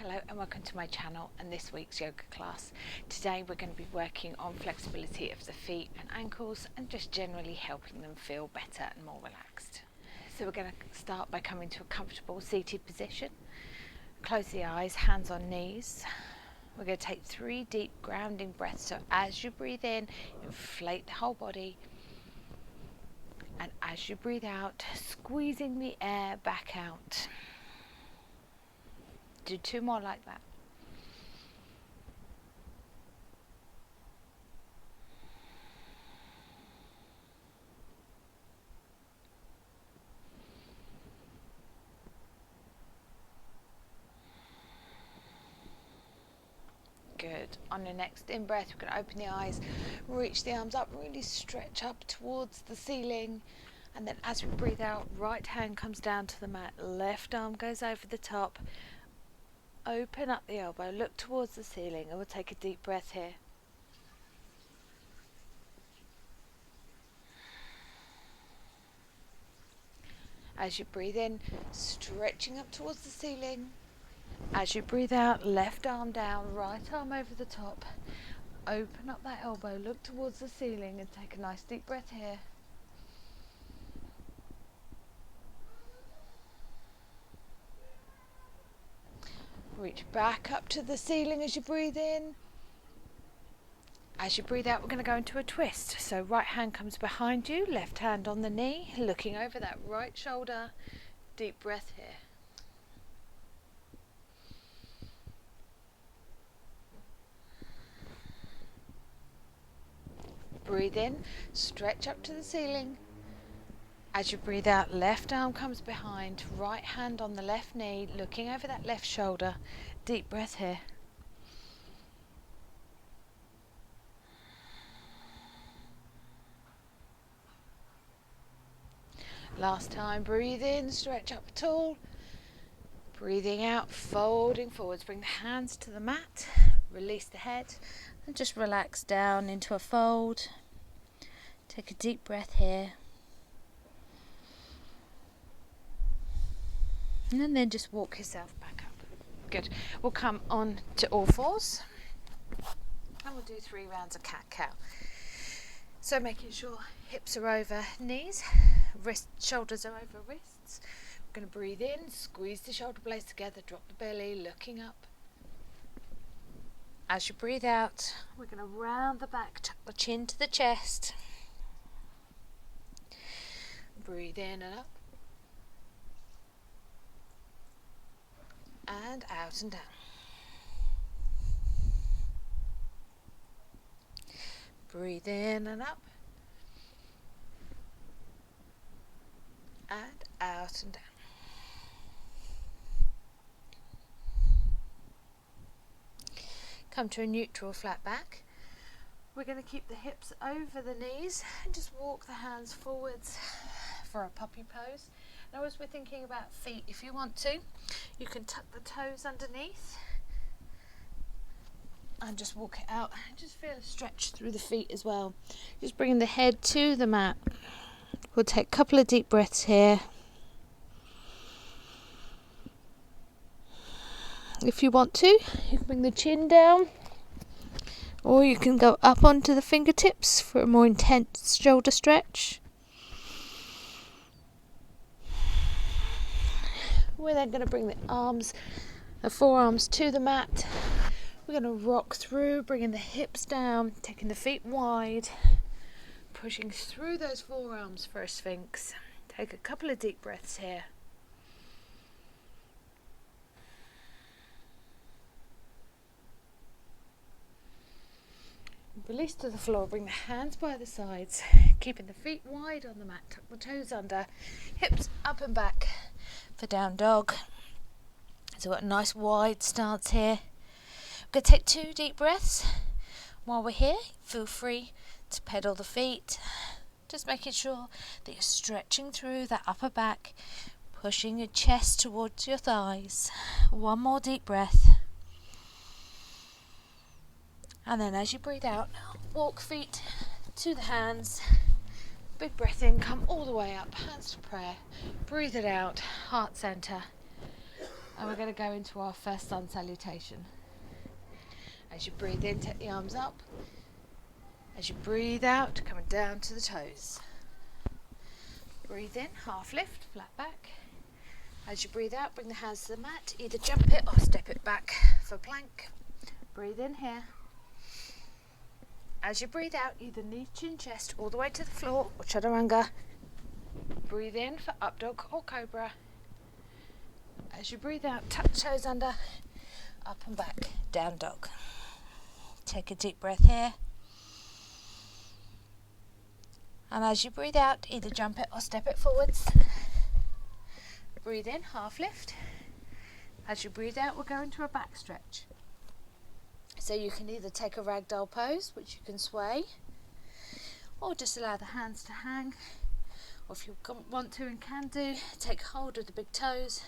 Hello and welcome to my channel and this week's yoga class. Today we're going to be working on flexibility of the feet and ankles and just generally helping them feel better and more relaxed. So we're going to start by coming to a comfortable seated position. Close the eyes, hands on knees. We're going to take 3 deep grounding breaths. So as you breathe in, inflate the whole body. And as you breathe out, squeezing the air back out. Do 2 more like that. Good. On your next in-breath, we're going to open the eyes, reach the arms up, really stretch up towards the ceiling. And then as we breathe out, right hand comes down to the mat, left arm goes over the top. Open up the elbow, look towards the ceiling, and we'll take a deep breath here. As you breathe in, stretching up towards the ceiling. As you breathe out, left arm down, right arm over the top. Open up that elbow, look towards the ceiling, and take a nice deep breath here. Reach back up to the ceiling as you breathe in. As you breathe out, we're going to go into a twist. So right hand comes behind you, left hand on the knee, looking over that right shoulder. Deep breath here. Breathe in, stretch up to the ceiling. As you breathe out, left arm comes behind, right hand on the left knee, looking over that left shoulder. Deep breath here. Last time, breathe in, stretch up tall. Breathing out, folding forwards. Bring the hands to the mat, release the head, and just relax down into a fold. Take a deep breath here. And then just walk yourself back up. Good. We'll come on to all fours. And we'll do 3 rounds of cat-cow. So making sure hips are over knees, shoulders are over wrists. We're going to breathe in, squeeze the shoulder blades together, drop the belly, looking up. As you breathe out, we're going to round the back, tuck the chin to the chest. Breathe in and up. And out and down. Breathe in and up. And out and down. Come to a neutral flat back. We're going to keep the hips over the knees and just walk the hands forwards for a puppy pose. Now as we're thinking about feet, if you want to, you can tuck the toes underneath and just walk it out. Just feel a stretch through the feet as well. Just bringing the head to the mat. We'll take a couple of deep breaths here. If you want to, you can bring the chin down, or you can go up onto the fingertips for a more intense shoulder stretch. We're then going to bring the forearms to the mat. We're going to rock through, bringing the hips down, taking the feet wide, pushing through those forearms for a sphinx. Take a couple of deep breaths here. Release to the floor, bring the hands by the sides, keeping the feet wide on the mat, tuck the toes under, hips up and back for down dog. So we've got a nice wide stance here. We're going to take 2 deep breaths. While we're here, feel free to pedal the feet, just making sure that you're stretching through that upper back, pushing your chest towards your thighs. 1 more deep breath. And then as you breathe out, walk feet to the hands. Big breath in, come all the way up, hands to prayer. Breathe it out, heart center. And we're going to go into our first Sun Salutation. As you breathe in, take the arms up. As you breathe out, coming down to the toes. Breathe in, half lift, flat back. As you breathe out, bring the hands to the mat. Either jump it or step it back for plank. Breathe in here. As you breathe out, either knee, chin, chest, all the way to the floor or chaturanga. Breathe in for up dog or cobra. As you breathe out, tuck the toes under, up and back, down dog. Take a deep breath here. And as you breathe out, either jump it or step it forwards. Breathe in, half lift. As you breathe out, we'll go into a back stretch. So you can either take a ragdoll pose, which you can sway, or just allow the hands to hang. Or if you want to and can do, take hold of the big toes.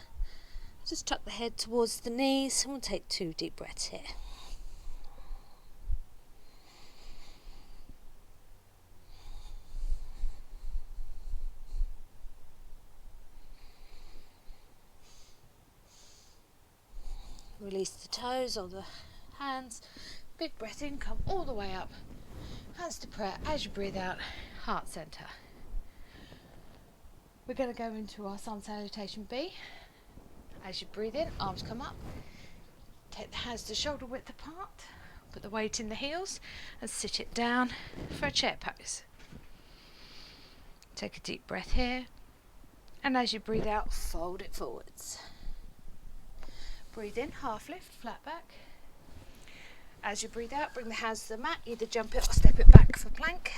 Just tuck the head towards the knees, and we'll take 2 deep breaths here. Release the toes or the hands. Big breath in, come all the way up. Hands to prayer. As you breathe out, heart center. We're going to go into our Sun Salutation Bee. As you breathe in, arms come up. Take the hands to shoulder width apart. Put the weight in the heels and sit it down for a chair pose. Take a deep breath here. And as you breathe out, fold it forwards. Breathe in, half lift, flat back. As you breathe out, bring the hands to the mat. Either jump it or step it back for plank.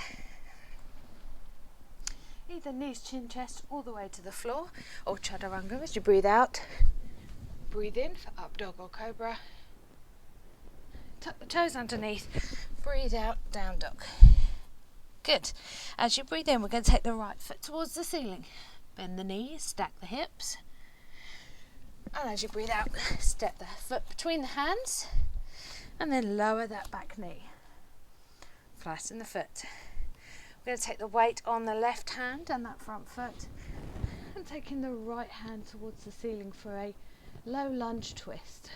Either knees, chin, chest, all the way to the floor, or chaturanga as you breathe out. Breathe in for up dog or cobra. Tuck the toes underneath. Breathe out, down dog. Good. As you breathe in, we're going to take the right foot towards the ceiling. Bend the knees, stack the hips. And as you breathe out, step the foot between the hands and then lower that back knee. Flatten the foot. We're going to take the weight on the left hand and that front foot and taking the right hand towards the ceiling for a low lunge twist.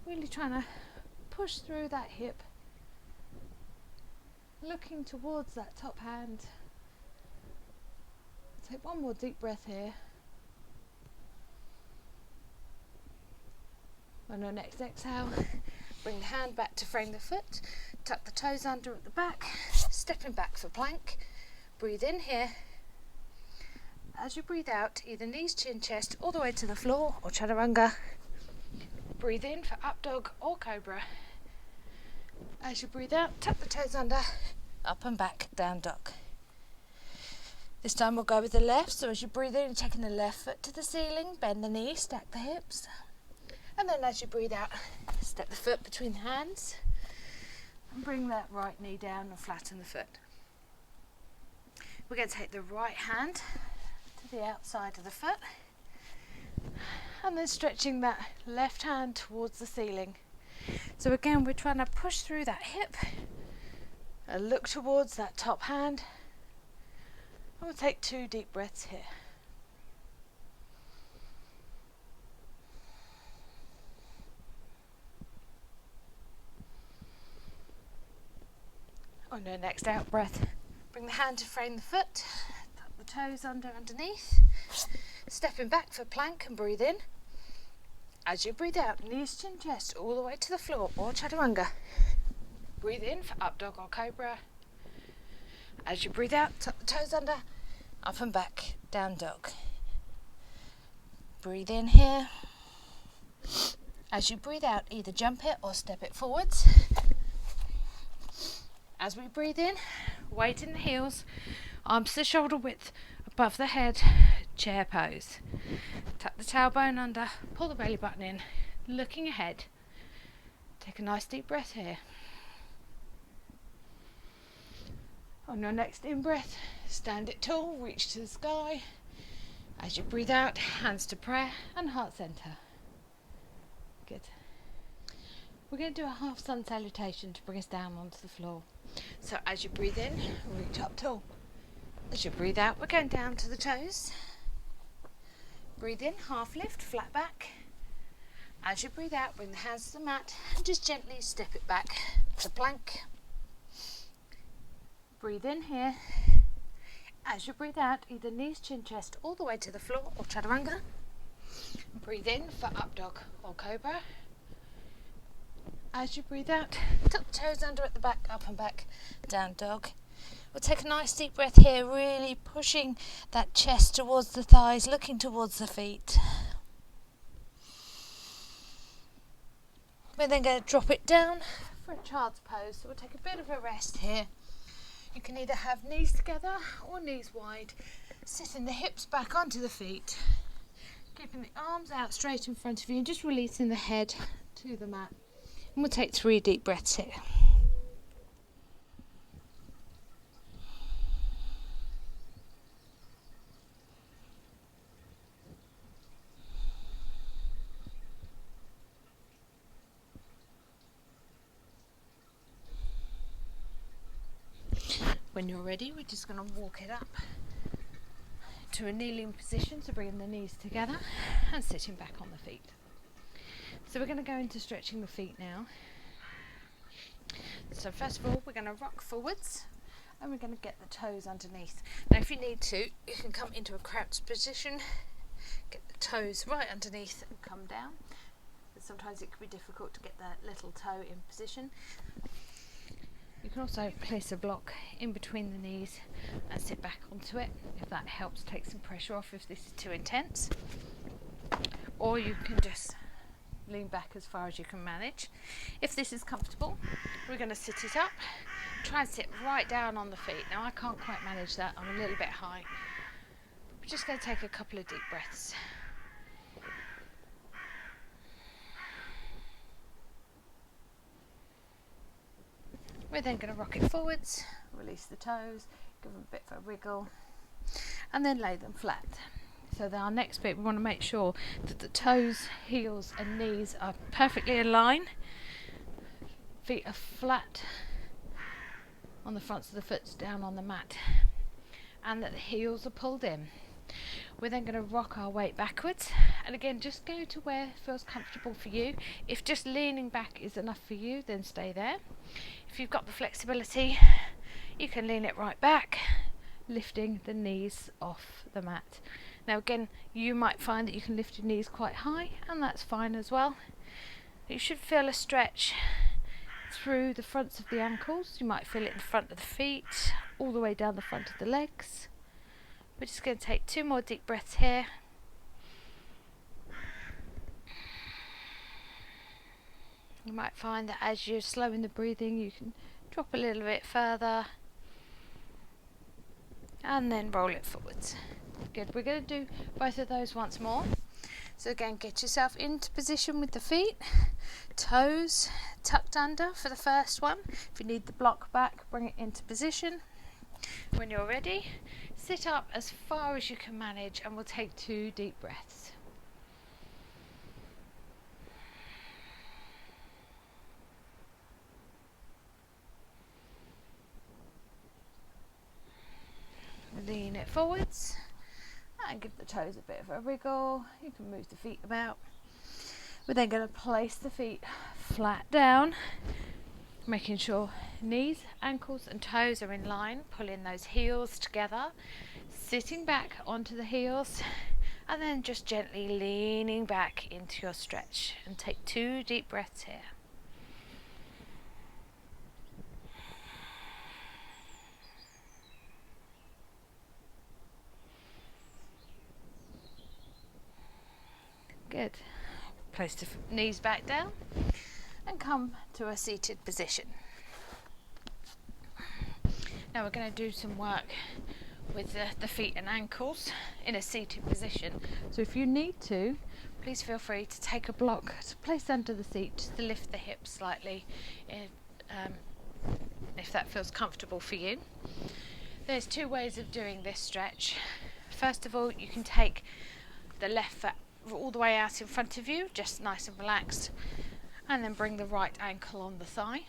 Really trying to push through that hip, looking towards that top hand. Take one more deep breath here. On your next exhale, bring the hand back to frame the foot, tuck the toes under at the back, stepping back for plank. Breathe in here. As you breathe out, either knees, chin, chest, all the way to the floor or chaturanga. Breathe in for up dog or cobra. As you breathe out, tuck the toes under, up and back, down dog. This time we'll go with the left, so as you breathe in, taking the left foot to the ceiling, bend the knees, stack the hips. And then as you breathe out, step the foot between the hands and bring that right knee down and flatten the foot. We're going to take the right hand to the outside of the foot and then stretching that left hand towards the ceiling. So again, we're trying to push through that hip and look towards that top hand. And we'll take 2 deep breaths here. On your next out breath, bring the hand to frame the foot, tuck the toes underneath, stepping back for plank and breathe in. As you breathe out, knees, chin, chest, all the way to the floor or chaturanga. Breathe in for up dog or cobra. As you breathe out, tuck the toes under, up and back, down dog. Breathe in here. As you breathe out, either jump it or step it forwards. As we breathe in, weight in the heels, arms to shoulder width above the head, chair pose. Tuck the tailbone under, pull the belly button in, looking ahead. Take a nice deep breath here. On your next in-breath, stand it tall, reach to the sky. As you breathe out, hands to prayer and heart center. Good. We're going to do a half sun salutation to bring us down onto the floor. So as you breathe in, reach up tall. As you breathe out, we're going down to the toes. Breathe in, half lift, flat back. As you breathe out, bring the hands to the mat and just gently step it back to plank. Breathe in here. As you breathe out, either knees, chin, chest, all the way to the floor or chaturanga. Breathe in for up dog or cobra. As you breathe out, tuck the toes under at the back, up and back, down dog. We'll take a nice deep breath here, really pushing that chest towards the thighs, looking towards the feet. We're then going to drop it down for a child's pose. So we'll take a bit of a rest here. You can either have knees together or knees wide, sitting the hips back onto the feet, keeping the arms out straight in front of you and just releasing the head to the mat. And we'll take 3 deep breaths here. When you're ready, we're just going to walk it up to a kneeling position, so bringing the knees together and sitting back on the feet. So we're going to go into stretching the feet now. So first of all, we're going to rock forwards and we're going to get the toes underneath. Now if you need to, you can come into a crouched position, get the toes right underneath and come down. But sometimes it can be difficult to get that little toe in position. You can also place a block in between the knees and sit back onto it if that helps take some pressure off if this is too intense. Or you can just lean back as far as you can manage. If this is comfortable, we're going to sit it up, try and sit right down on the feet. Now I can't quite manage that, I'm a little bit high. We're just going to take a couple of deep breaths. We're then going to rock it forwards, release the toes, give them a bit of a wriggle, and then lay them flat. So then our next bit, we want to make sure that the toes, heels and knees are perfectly aligned. Feet are flat on the fronts of the foot, down on the mat, and that the heels are pulled in. We're then going to rock our weight backwards, and again just go to where it feels comfortable for you. If just leaning back is enough for you, then stay there. If you've got the flexibility, you can lean it right back, lifting the knees off the mat. Now again, you might find that you can lift your knees quite high, and that's fine as well. You should feel a stretch through the fronts of the ankles. You might feel it in the front of the feet, all the way down the front of the legs. We're just going to take 2 more deep breaths here. You might find that as you're slowing the breathing, you can drop a little bit further and then roll it forwards. Good, we're going to do both of those once more. So again, get yourself into position with the feet, toes tucked under for the first one. If you need the block back, bring it into position. When you're ready, sit up as far as you can manage and we'll take 2 deep breaths. Lean it forwards and give the toes a bit of a wriggle. You can move the feet about. We're then going to place the feet flat down, making sure knees, ankles and toes are in line, pulling those heels together, sitting back onto the heels and then just gently leaning back into your stretch, and take 2 deep breaths here. Good. Place the knees back down and come to a seated position. Now we're going to do some work with the feet and ankles in a seated position. So if you need to, please feel free to take a block to place under the seat just to lift the hips slightly if that feels comfortable for you. There's 2 ways of doing this stretch. First of all, you can take the left foot all the way out in front of you, just nice and relaxed, and then bring the right ankle on the thigh.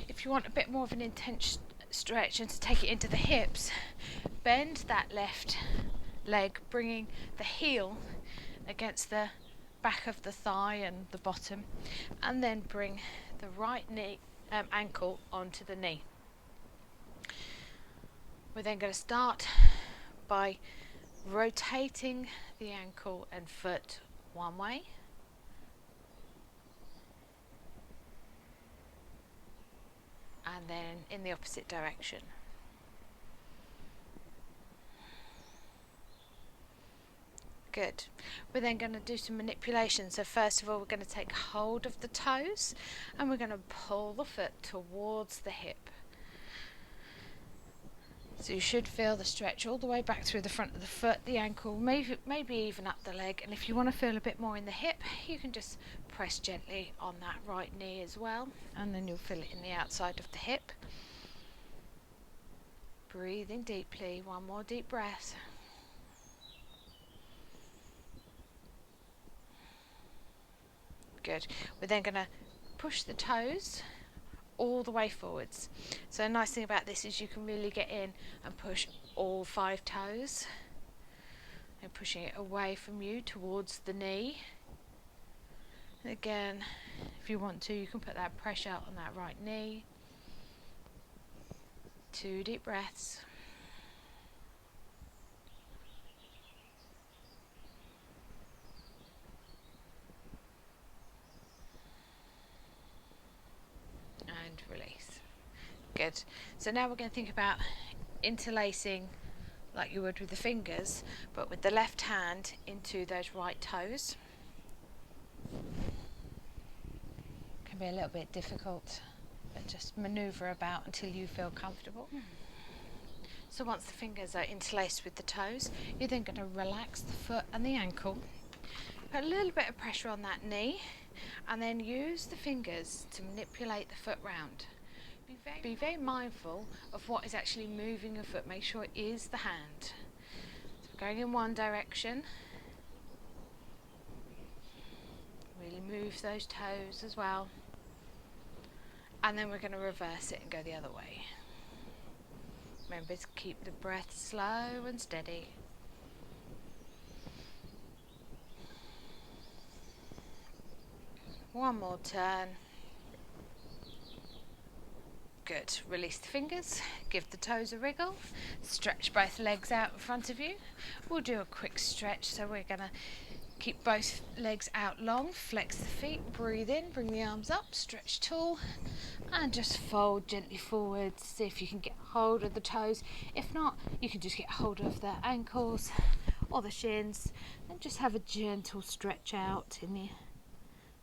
If you want a bit more of an intense stretch and to take it into the hips, bend that left leg, bringing the heel against the back of the thigh and the bottom, and then bring the right knee ankle onto the knee. We're then going to start by rotating the ankle and foot one way, and then in the opposite direction. Good. We're then going to do some manipulation. So first of all, we're going to take hold of the toes and we're going to pull the foot towards the hip. So you should feel the stretch all the way back through the front of the foot, the ankle, maybe even up the leg. And if you want to feel a bit more in the hip, you can just press gently on that right knee as well, and then you'll feel it in the outside of the hip. Breathing deeply, one more deep breath. Good. We're then going to push the toes all the way forwards. So a nice thing about this is you can really get in and push all 5 toes, and pushing it away from you towards the knee. And again, if you want to, you can put that pressure on that right knee. 2 deep breaths. And release. Good. So now we're going to think about interlacing like you would with the fingers, but with the left hand into those right toes. Can be a little bit difficult, but just maneuver about until you feel comfortable. So once the fingers are interlaced with the toes, you're then going to relax the foot and the ankle. Put a little bit of pressure on that knee, and then use the fingers to manipulate the foot round. Be very mindful of what is actually moving your foot. Make sure it is the hand. So we're going in one direction. Really move those toes as well. And then we're going to reverse it and go the other way. Remember to keep the breath slow and steady. One more turn. Good. Release the fingers, give the toes a wriggle, stretch both legs out in front of you. We'll do a quick stretch, so we're going to keep both legs out long, flex the feet, breathe in, bring the arms up, stretch tall, and just fold gently forward. See if you can get hold of the toes. If not, you can just get hold of the ankles or the shins, and just have a gentle stretch out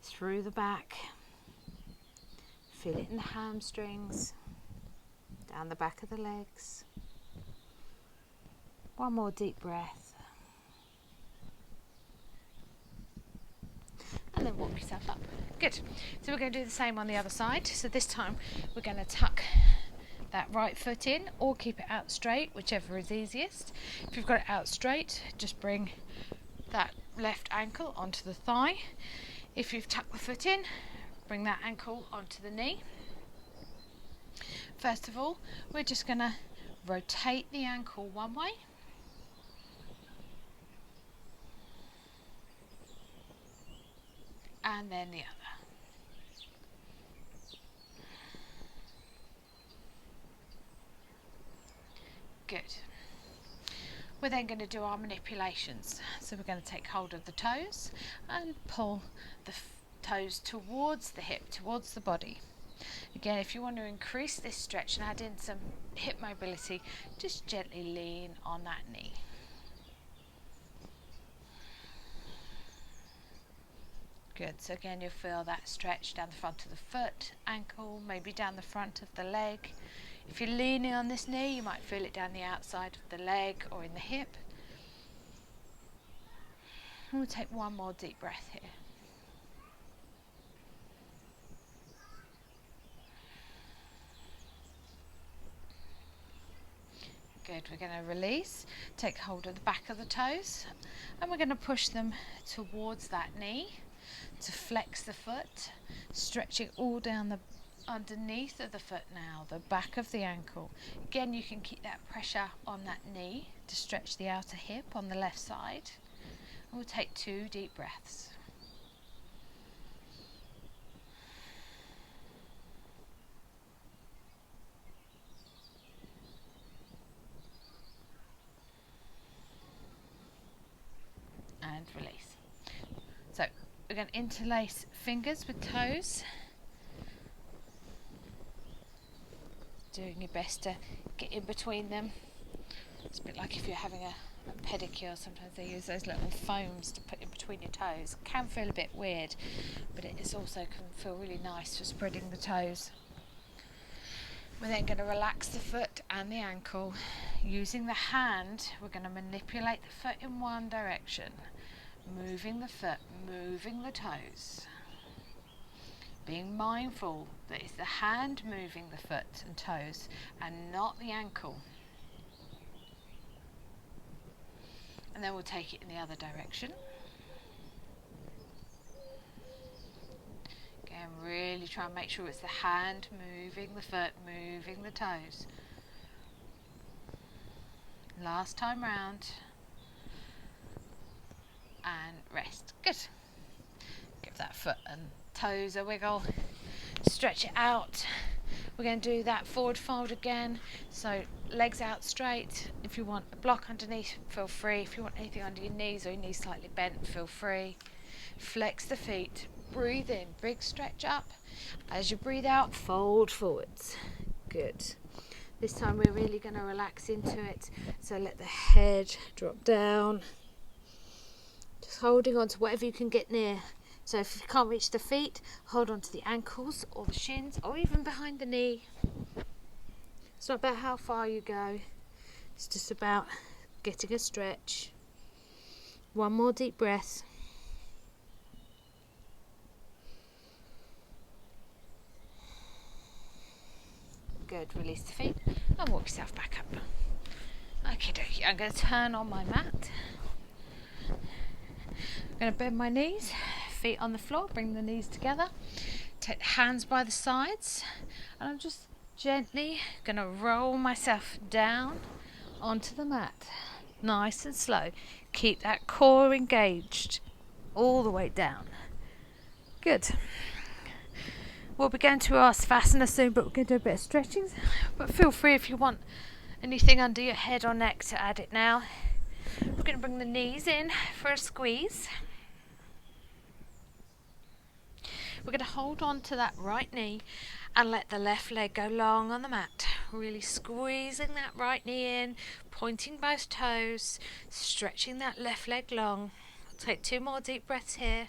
through the back. Feel it in the hamstrings, down the back of the legs. One more deep breath. And then walk yourself up. Good. So we're going to do the same on the other side. So this time we're going to tuck that right foot in or keep it out straight, whichever is easiest. If you've got it out straight, just bring that left ankle onto the thigh. If you've tucked the foot in, bring that ankle onto the knee. First of all, we're just going to rotate the ankle one way. And then the other. Good. We're then going to do our manipulations. So we're going to take hold of the toes and pull the toes towards the hip, towards the body. Again, if you want to increase this stretch and add in some hip mobility, just gently lean on that knee. Good. So again, you'll feel that stretch down the front of the foot, ankle, maybe down the front of the leg. If you're leaning on this knee, you might feel it down the outside of the leg or in the hip. And we'll take one more deep breath here. Good. We're going to release, take hold of the back of the toes, and we're going to push them towards that knee to flex the foot, stretching all down the underneath of the foot now, the back of the ankle. Again, you can keep that pressure on that knee to stretch the outer hip on the left side. And we'll take 2 deep breaths. we're going to interlace fingers with toes. Doing your best to get in between them. It's a bit like if you're having a pedicure, sometimes they use those little foams to put in between your toes. It can feel a bit weird, but it is also can feel really nice for spreading the toes. We're then going to relax the foot and the ankle. Using the hand, we're going to manipulate the foot in one direction, moving the foot, moving the toes. Being mindful that it's the hand moving the foot and toes and not the ankle. And then we'll take it in the other direction. Again, really try and make sure it's the hand moving the foot, moving the toes. Last time round. And rest. Good. Give that foot and toes a wiggle. Stretch it out. We're going to do that forward fold again. So legs out straight. If you want a block underneath, feel free. If you want anything under your knees or your knees slightly bent, feel free. Flex the feet. Breathe in. Big stretch up. As you breathe out, fold forwards. Good. This time we're really going to relax into it. So let the head drop down. Just holding on to whatever you can get near. So if you can't reach the feet, hold on to the ankles or the shins or even behind the knee. It's not about how far you go. It's just about getting a stretch. One more deep breath. Good. Release the feet and walk yourself back up. Okie dokie. I'm going to turn on my mat. I'm going to bend my knees. Feet on the floor, bring the knees together, take the hands by the sides, and I'm just gently going to roll myself down onto the mat, nice and slow. Keep that core engaged all the way down. Good. We'll be going to our Savasana soon, but we're going to do a bit of stretching, but feel free if you want anything under your head or neck to add it now. We're going to bring the knees in for a squeeze. We're going to hold on to that right knee and let the left leg go long on the mat. Really squeezing that right knee in, pointing both toes, stretching that left leg long. We'll take 2 more deep breaths here.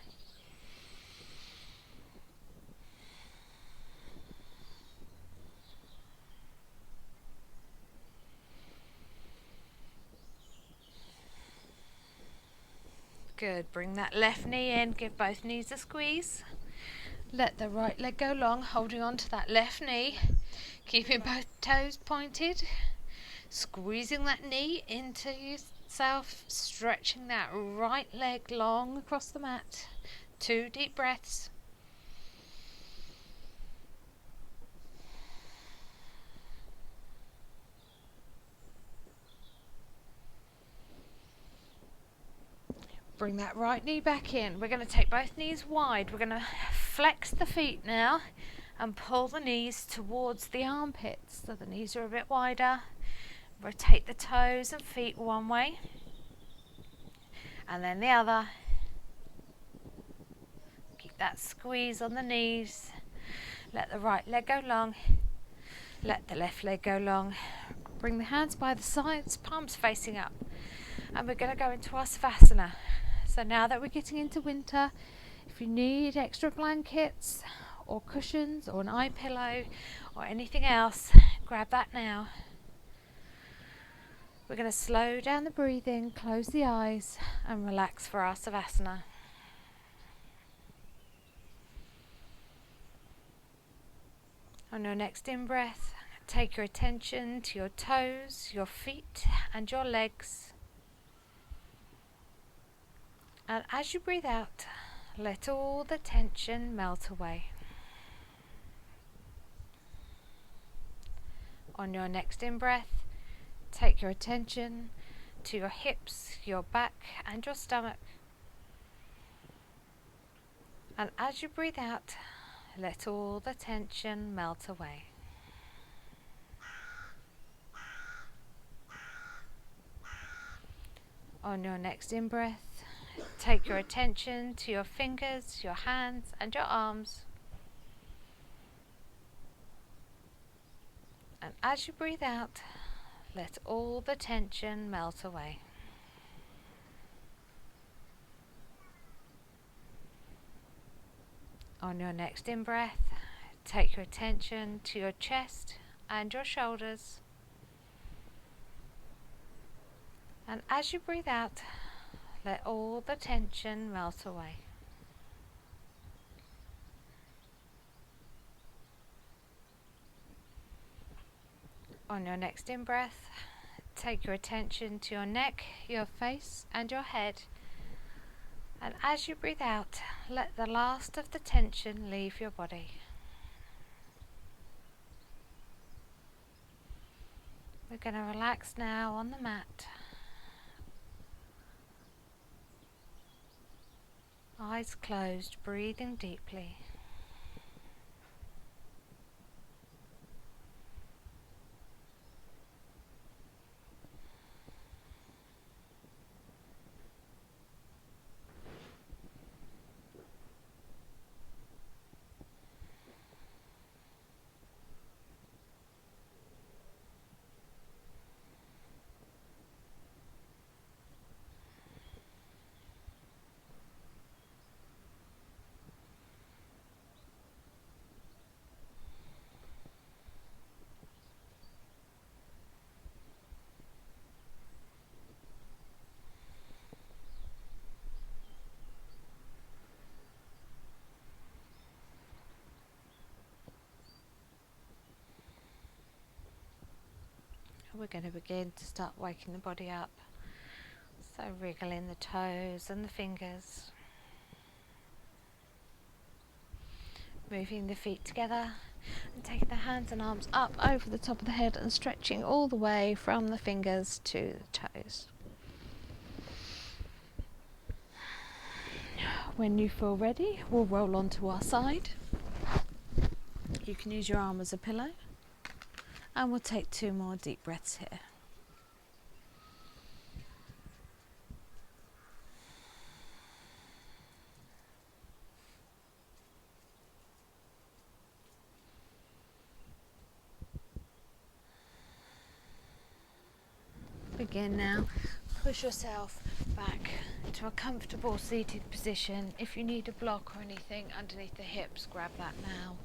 Good. Bring that left knee in, give both knees a squeeze. Let the right leg go long, holding on to that left knee, keeping both toes pointed, squeezing that knee into yourself, stretching that right leg long across the mat. 2 deep breaths. Bring that right knee back in. We're going to take both knees wide. We're going to flex the feet now and pull the knees towards the armpits. So the knees are a bit wider. Rotate the toes and feet one way and then the other. Keep that squeeze on the knees. Let the right leg go long. Let the left leg go long. Bring the hands by the sides, palms facing up. And we're going to go into our Savasana. So now that we're getting into winter, if you need extra blankets or cushions or an eye pillow or anything else, grab that now. We're going to slow down the breathing, close the eyes and relax for our Savasana. On your next in-breath, take your attention to your toes, your feet and your legs. And as you breathe out, let all the tension melt away. On your next in-breath, take your attention to your hips, your back and your stomach. And as you breathe out, let all the tension melt away. On your next in-breath, take your attention to your fingers, your hands and your arms. And as you breathe out, let all the tension melt away. On your next in-breath, take your attention to your chest and your shoulders. And as you breathe out, let all the tension melt away. On your next in-breath, take your attention to your neck, your face and your head. And as you breathe out, let the last of the tension leave your body. We're going to relax now on the mat. Eyes closed, breathing deeply. We're going to begin to start waking the body up. So wriggling the toes and the fingers. Moving the feet together and taking the hands and arms up over the top of the head and stretching all the way from the fingers to the toes. When you feel ready, we'll roll onto our side. You can use your arm as a pillow. And we'll take 2 more deep breaths here. Begin now. Push yourself back to a comfortable seated position. If you need a block or anything underneath the hips, grab that now.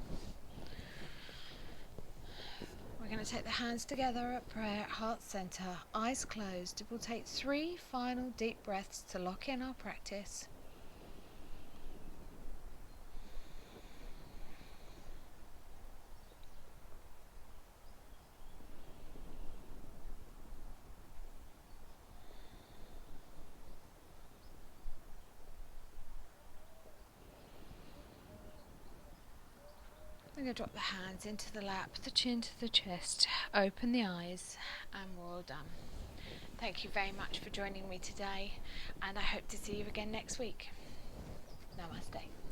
We're going to take the hands together at prayer, heart center, eyes closed. We'll take 3 final deep breaths to lock in our practice. We're going to drop the hands into the lap, the chin to the chest, open the eyes, and we're all done. Thank you very much for joining me today, and I hope to see you again next week. Namaste.